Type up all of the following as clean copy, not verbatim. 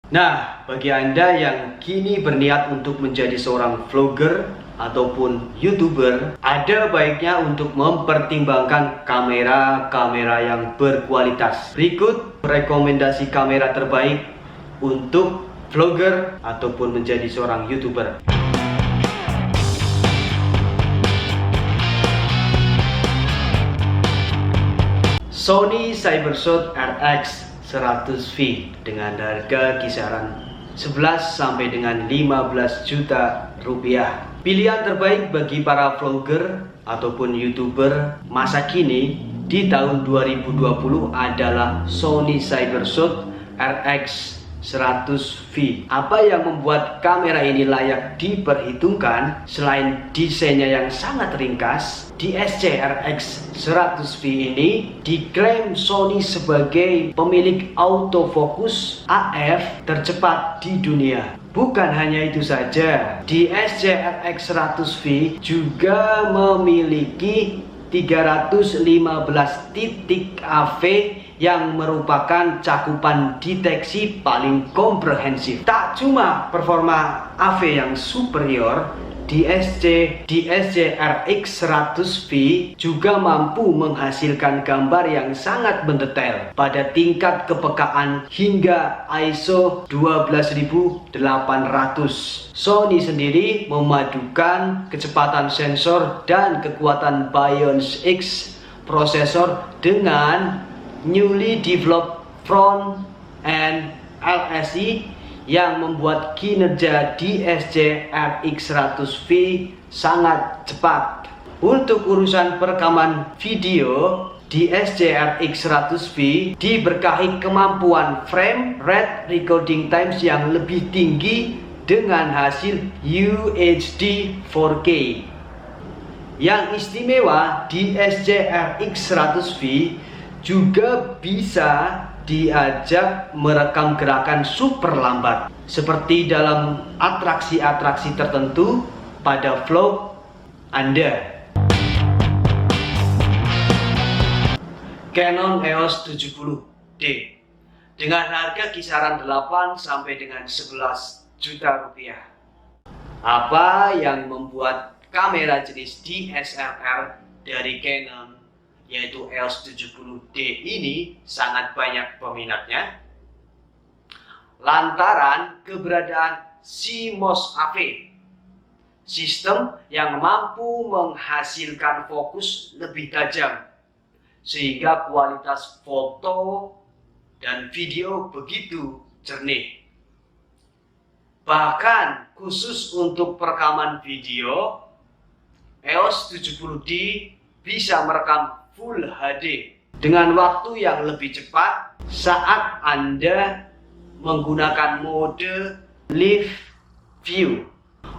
Nah, bagi Anda yang kini berniat untuk menjadi seorang vlogger ataupun YouTuber, ada baiknya untuk mempertimbangkan kamera yang berkualitas. Berikut rekomendasi kamera terbaik untuk vlogger ataupun menjadi seorang YouTuber. Sony Cybershot RX 100V dengan harga kisaran 11 sampai dengan 15 juta rupiah. Pilihan terbaik bagi para vlogger ataupun YouTuber masa kini di tahun 2020 adalah Sony Cybershot RX 100V. Apa yang membuat kamera ini layak diperhitungkan selain desainnya yang sangat ringkas? DSC RX 100V ini diklaim Sony sebagai pemilik autofocus AF tercepat di dunia. Bukan hanya itu saja, DSC RX 100V juga memiliki 315 titik AV yang merupakan cakupan deteksi paling komprehensif. Tak cuma performa AV yang superior, DSC RX 100V juga mampu menghasilkan gambar yang sangat mendetail pada tingkat kepekaan hingga ISO 12800. Sony sendiri memadukan kecepatan sensor dan kekuatan Bionic X prosesor dengan newly developed front end LSI yang membuat kinerja DSC RX 100V sangat cepat. Untuk urusan perekaman video, DSC RX 100V diberkahi kemampuan frame rate recording times yang lebih tinggi dengan hasil UHD 4K. Yang istimewa, DSC RX 100V juga bisa diajak merekam gerakan super lambat seperti dalam atraksi-atraksi tertentu pada vlog Anda. Canon EOS 70D dengan harga kisaran 8 sampai dengan 11 juta rupiah. Apa yang membuat kamera jenis DSLR dari Canon yaitu EOS 70D ini sangat banyak peminatnya lantaran keberadaan CMOS AV, sistem yang mampu menghasilkan fokus lebih tajam sehingga kualitas foto dan video begitu jernih. Bahkan khusus untuk perekaman video, EOS 70D bisa merekam Full HD dengan waktu yang lebih cepat saat Anda menggunakan mode Live View.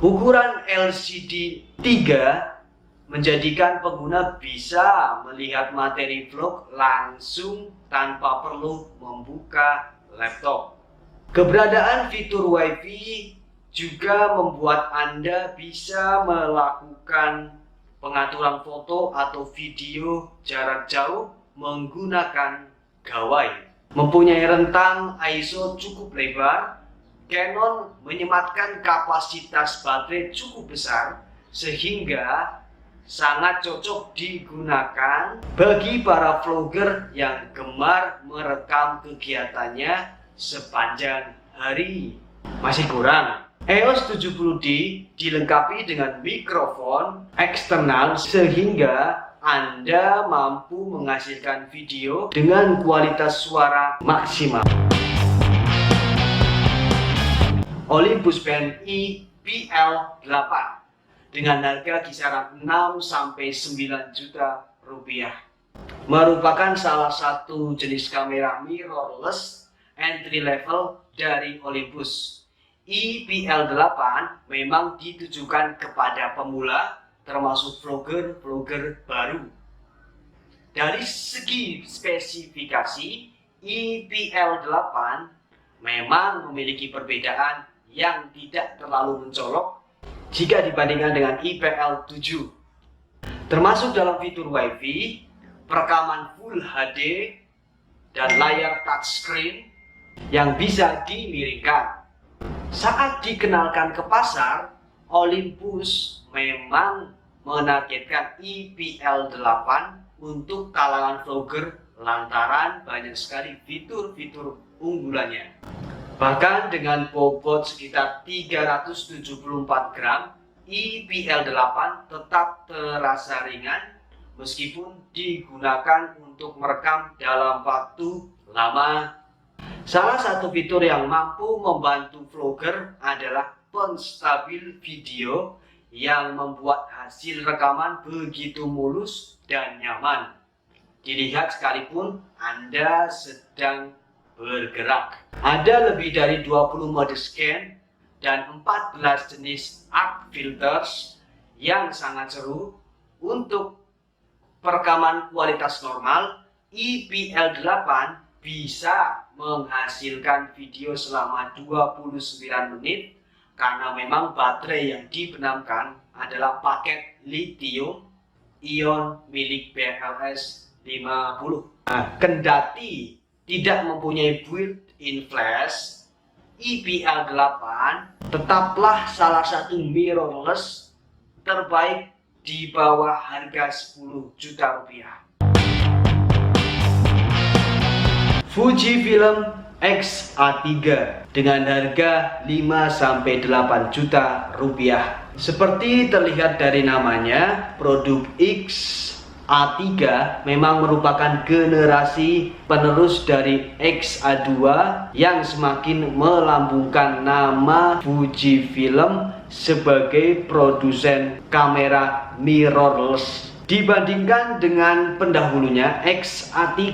Ukuran LCD 3 menjadikan pengguna bisa melihat materi vlog langsung tanpa perlu membuka laptop. Keberadaan fitur WiFi juga membuat Anda bisa melakukan pengaturan foto atau video jarak jauh menggunakan gawai. Mempunyai rentang ISO cukup lebar, Canon menyematkan kapasitas baterai cukup besar sehingga sangat cocok digunakan bagi para vlogger yang gemar merekam kegiatannya sepanjang hari. Masih kurang? EOS 70D dilengkapi dengan mikrofon eksternal sehingga Anda mampu menghasilkan video dengan kualitas suara maksimal. Olympus Pen IPL8 dengan harga kisaran 6 sampai 9 juta rupiah merupakan salah satu jenis kamera mirrorless entry level dari Olympus. IPL8 memang ditujukan kepada pemula termasuk vlogger baru. Dari segi spesifikasi, IPL8 memang memiliki perbedaan yang tidak terlalu mencolok jika dibandingkan dengan IPL7. Termasuk dalam fitur WiFi, perekaman Full HD, dan layar touchscreen yang bisa dimiringkan. Saat dikenalkan ke pasar, Olympus memang menargetkan IPL 8 untuk kalangan vlogger lantaran banyak sekali fitur-fitur unggulannya. Bahkan dengan bobot sekitar 374 gram, IPL 8 tetap terasa ringan meskipun digunakan untuk merekam dalam waktu lama. Salah satu fitur yang mampu membantu vlogger adalah penstabil video yang membuat hasil rekaman begitu mulus dan nyaman dilihat sekalipun Anda sedang bergerak. Ada lebih dari 20 mode scan dan 14 jenis art filters yang sangat seru. Untuk perekaman kualitas normal, IPL 8 bisa menghasilkan video selama 29 menit karena memang baterai yang dibenamkan adalah paket lithium ion milik BLS 50. Kendati tidak mempunyai built-in flash, IPL 8 tetaplah salah satu mirrorless terbaik di bawah harga 10 juta rupiah. Fujifilm X-A3 dengan harga 5-8 juta rupiah. Seperti terlihat dari namanya, produk X-A3 memang merupakan generasi penerus dari X-A2 yang semakin melambungkan nama Fujifilm sebagai produsen kamera mirrorless. Dibandingkan dengan pendahulunya, X-A3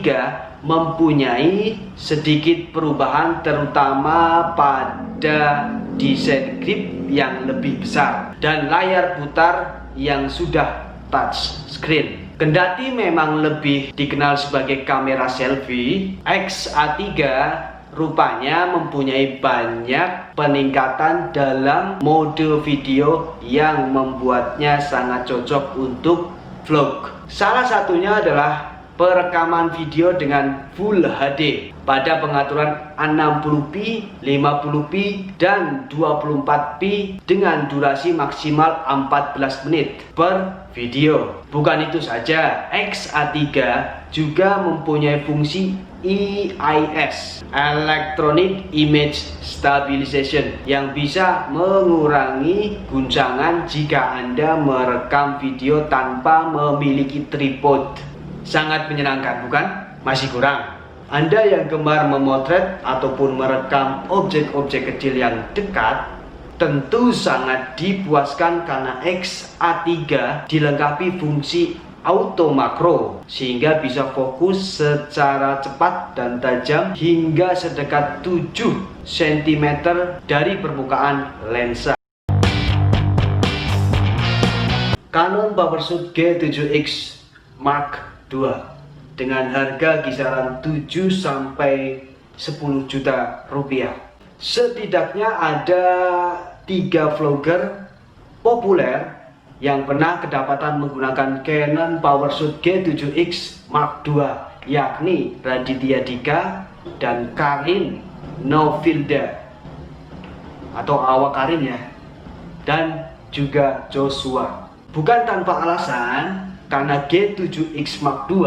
mempunyai sedikit perubahan terutama pada desain grip yang lebih besar dan layar putar yang sudah touch screen. Kendati memang lebih dikenal sebagai kamera selfie, X-A3 rupanya mempunyai banyak peningkatan dalam mode video yang membuatnya sangat cocok untuk vlog. Salah satunya adalah perekaman video dengan Full HD pada pengaturan 60p, 50p, dan 24p dengan durasi maksimal 14 menit per video. Bukan itu saja, X-A3 juga mempunyai fungsi EIS, Electronic Image Stabilization, yang bisa mengurangi guncangan jika Anda merekam video tanpa memiliki tripod. Sangat menyenangkan, bukan? Masih kurang. Anda yang gemar memotret ataupun merekam objek-objek kecil yang dekat tentu sangat dipuaskan karena X-A3 dilengkapi fungsi auto makro sehingga bisa fokus secara cepat dan tajam hingga sedekat 7 cm dari permukaan lensa. Canon PowerShot G7X Mark II dengan harga kisaran 7-10 juta rupiah. Setidaknya ada 3 vlogger populer yang pernah kedapatan menggunakan Canon PowerShot G7X Mark II, yakni Raditya Dika dan Karin Novilda atau Awak Karin ya, dan juga Joshua. Bukan tanpa alasan, karena G7X Mark II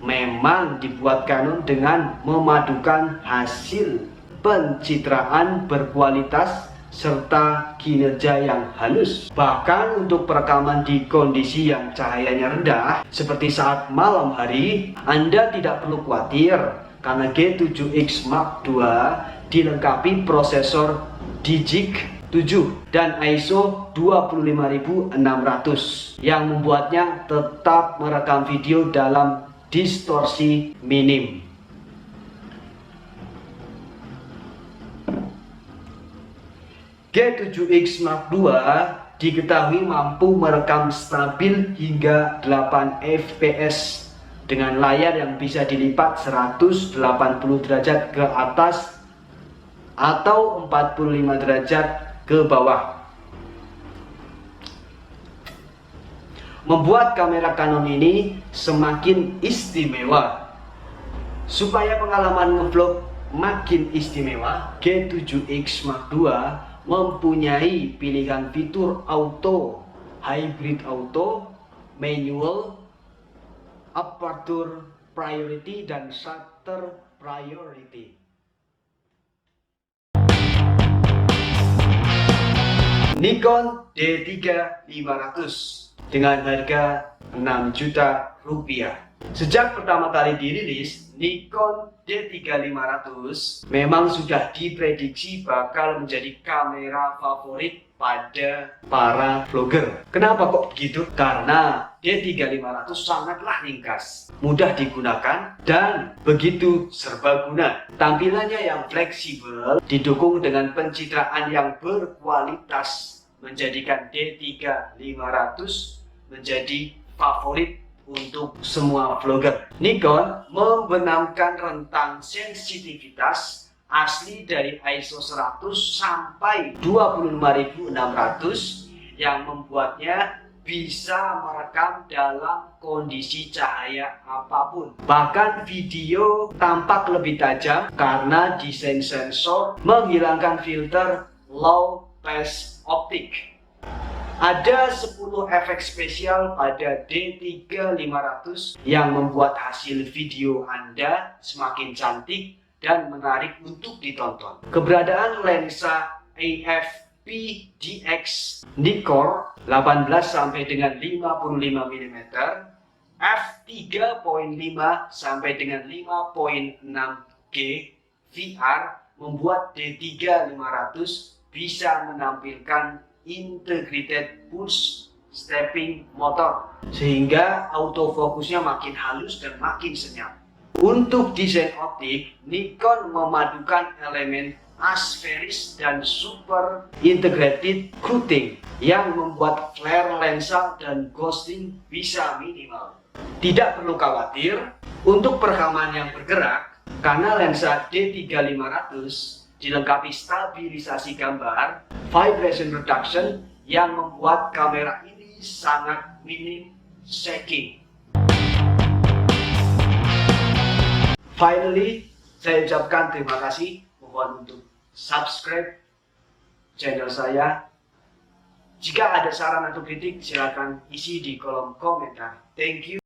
memang dibuat Canon dengan memadukan hasil pencitraan berkualitas serta kinerja yang halus. Bahkan untuk perekaman di kondisi yang cahayanya rendah seperti saat malam hari, Anda tidak perlu khawatir karena G7X Mark II dilengkapi prosesor Digic 7 dan ISO 25600 yang membuatnya tetap merekam video dalam distorsi minim. G7X Mark II diketahui mampu merekam stabil hingga 8 fps dengan layar yang bisa dilipat 180 derajat ke atas atau 45 derajat ke bawah. Membuat kamera Canon ini semakin istimewa. Supaya pengalaman ngevlog makin istimewa, G7X Mark II mempunyai pilihan fitur auto, hybrid auto, manual, aperture priority, dan shutter priority. Nikon D3500 dengan harga 6 juta rupiah. Sejak pertama kali dirilis, Nikon D3500 memang sudah diprediksi bakal menjadi kamera favorit pada para vlogger. Kenapa kok begitu? Karena D3500 sangatlah ringkas, mudah digunakan, dan begitu serbaguna. Tampilannya yang fleksibel didukung dengan pencitraan yang berkualitas menjadikan D3500 menjadi favorit untuk semua vlogger. Nikon membenamkan rentang sensitivitas asli dari ISO 100 sampai 25600 yang membuatnya bisa merekam dalam kondisi cahaya apapun. Bahkan video tampak lebih tajam karena desain sensor menghilangkan filter low pass optik. Ada 10 efek spesial pada D3500 yang membuat hasil video Anda semakin cantik dan menarik untuk ditonton. Keberadaan lensa AF-PDX Nikkor 18 sampai dengan 55 mm, f3.5 sampai dengan 5.6G VR membuat D3500 bisa menampilkan integrated push stepping motor sehingga autofokusnya makin halus dan makin senyap. Untuk desain optik, Nikon memadukan elemen asferis dan super integrated coating yang membuat flare lensa dan ghosting bisa minimal. Tidak perlu khawatir untuk perekaman yang bergerak karena lensa D3500 dilengkapi stabilisasi gambar, vibration reduction yang membuat kamera ini sangat minim shaking. Finally, saya ucapkan terima kasih. Mohon untuk subscribe channel saya. Jika ada saran atau kritik, silakan isi di kolom komentar. Thank you.